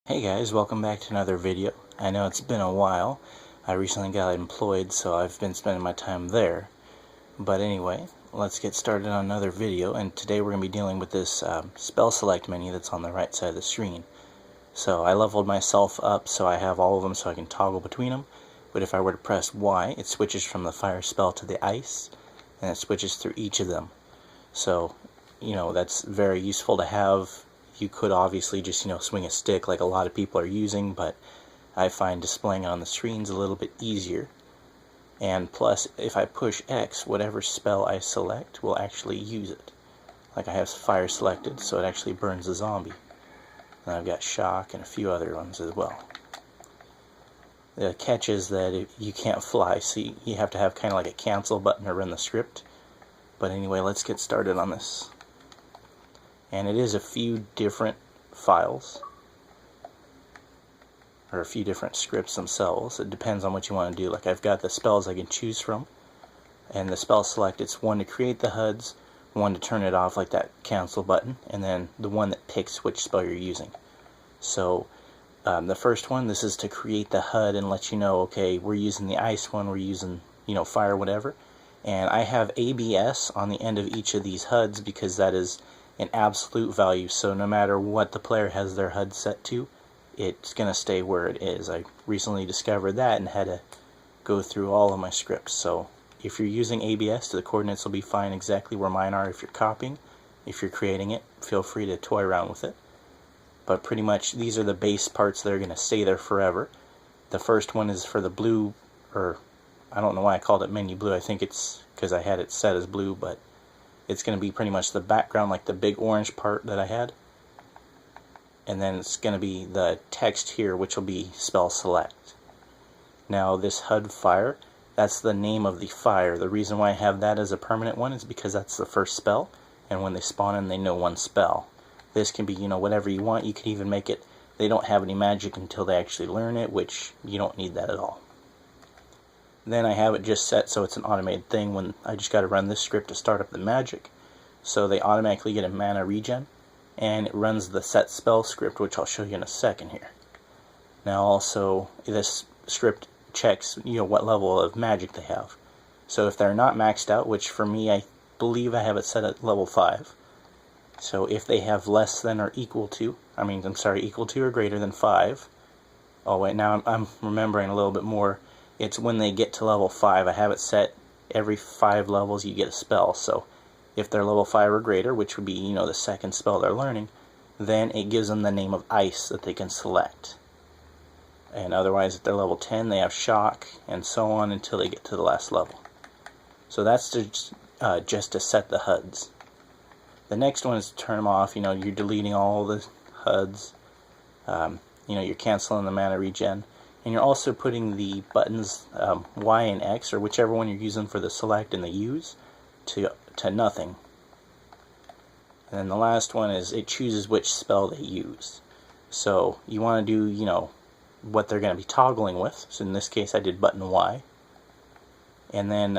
Hey guys, welcome back to another video. I know it's been a while. I recently got employed, so I've been spending my time there. But anyway, let's get started on another video, and today we're going to be dealing with this spell select menu that's on the right side of the screen. So I leveled myself up so I have all of them so I can toggle between them. But if I were to press Y, it switches from the fire spell to the ice, and it switches through each of them. So, that's very useful to have. You could obviously just, swing a stick like a lot of people are using, but I find displaying it on the screen's a little bit easier. And plus, if I push X, whatever spell I select will actually use it. Like I have fire selected, so it actually burns the zombie. And I've got shock and a few other ones as well. The catch is that you can't fly, so you have to have kind of like a cancel button to run the script. But anyway, let's get started on this. And it is a few different files, or a few different scripts themselves. It depends on what you want to do. Like I've got the spells I can choose from, and the spell select, it's one to create the HUDs, one to turn it off like that cancel button, and then the one that picks which spell you're using. So the first one, this is to create the HUD and let you know, okay, we're using the ice one, we're using, fire, whatever. And I have ABS on the end of each of these HUDs because that is an absolute value, so no matter what the player has their HUD set to, it's going to stay where it is. I recently discovered that and had to go through all of my scripts. So if you're using ABS, the coordinates will be fine exactly where mine are if you're copying. If you're creating it, feel free to toy around with it. But pretty much these are the base parts that are going to stay there forever. The first one is for the blue, or I don't know why I called it menu blue. I think it's because I had it set as blue, but it's going to be pretty much the background, like the big orange part that I had. And then it's going to be the text here, which will be spell select. Now this HUD fire, that's the name of the fire. The reason why I have that as a permanent one is because that's the first spell, and when they spawn in, they know one spell. This can be, whatever you want. You could even make it, they don't have any magic until they actually learn it, which you don't need that at all. Then I have it just set so it's an automated thing when I just got to run this script to start up the magic. So they automatically get a mana regen, and it runs the set spell script, which I'll show you in a second here. Now also, this script checks, what level of magic they have. So if they're not maxed out, which for me, I believe I have it set at level 5. So if they have less than or equal to, equal to or greater than 5. Oh wait, now I'm remembering a little bit more. It's when they get to level 5. I have it set every 5 levels you get a spell. So if they're level 5 or greater, which would be, the second spell they're learning, then it gives them the name of ice that they can select. And otherwise, if they're level 10, they have shock, and so on until they get to the last level. So that's just to set the HUDs. The next one is to turn them off. You're deleting all the HUDs. You're canceling the mana regen. And you're also putting the buttons Y and X, or whichever one you're using for the select and the use, to nothing. And then the last one is it chooses which spell they use. So you want to do, what they're going to be toggling with. So in this case I did button Y. And then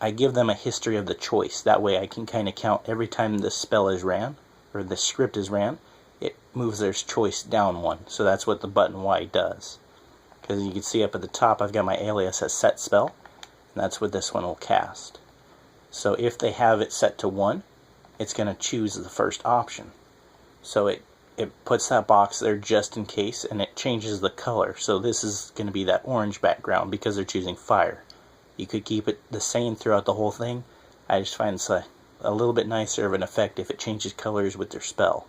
I give them a history of the choice. That way I can kind of count every time this spell is ran, or the script is ran, it moves their choice down one. So that's what the button Y does. Because you can see up at the top I've got my alias as set spell, and that's what this one will cast. So if they have it set to 1, it's going to choose the first option. So it puts that box there just in case, and it changes the color. So this is going to be that orange background because they're choosing fire. You could keep it the same throughout the whole thing. I just find it's a little bit nicer of an effect if it changes colors with their spell.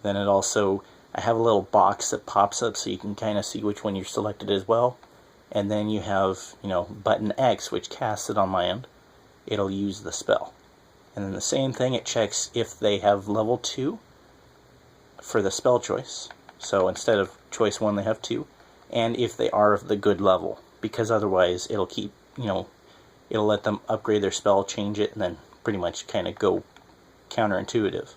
Then it also, I have a little box that pops up so you can kind of see which one you're selected as well. And then you have, button X, which casts it on my end. It'll use the spell. And then the same thing, it checks if they have level 2 for the spell choice. So instead of choice 1, they have 2. And if they are of the good level. Because otherwise, it'll keep, it'll let them upgrade their spell, change it, and then pretty much kind of go counterintuitive.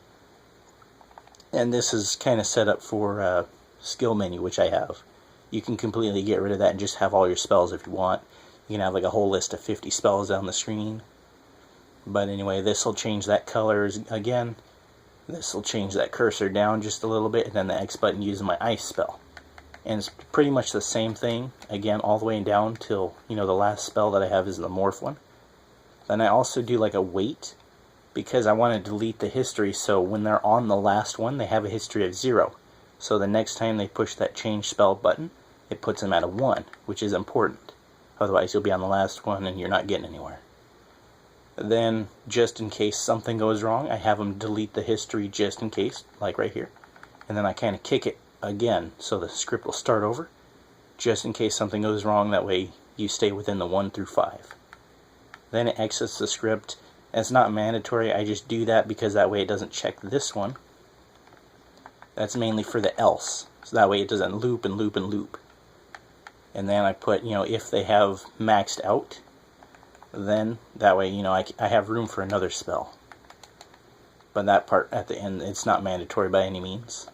And this is kind of set up for skill menu, which I have. You can completely get rid of that and just have all your spells if you want. You can have like a whole list of 50 spells down the screen. But anyway, this will change that colors again. This will change that cursor down just a little bit, and then the X button uses my ice spell. And it's pretty much the same thing, again, all the way down till, the last spell that I have is the morph one. Then I also do like a wait, because I want to delete the history, so when they're on the last one, they have a history of 0. So the next time they push that change spell button, it puts them at a 1, which is important. Otherwise you'll be on the last one and you're not getting anywhere. Then, just in case something goes wrong, I have them delete the history just in case, like right here. And then I kind of kick it again, so the script will start over, just in case something goes wrong. That way you stay within the 1 through 5. Then it exits the script. It's not mandatory, I just do that because that way it doesn't check this one. That's mainly for the else, so that way it doesn't loop and loop and loop. And then I put, if they have maxed out, then that way, I have room for another spell. But that part at the end, it's not mandatory by any means.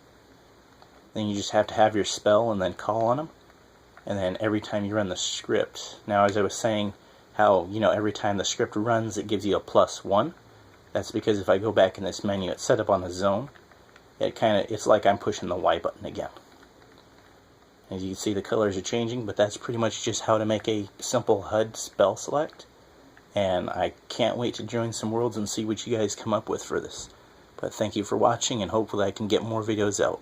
Then you just have to have your spell and then call on them. And then every time you run the script, now as I was saying, how, every time the script runs it gives you a +1. That's because if I go back in this menu, it's set up on the zone. It's like I'm pushing the Y button again. As you can see, the colors are changing, but that's pretty much just how to make a simple HUD spell select. And I can't wait to join some worlds and see what you guys come up with for this. But thank you for watching, and hopefully I can get more videos out.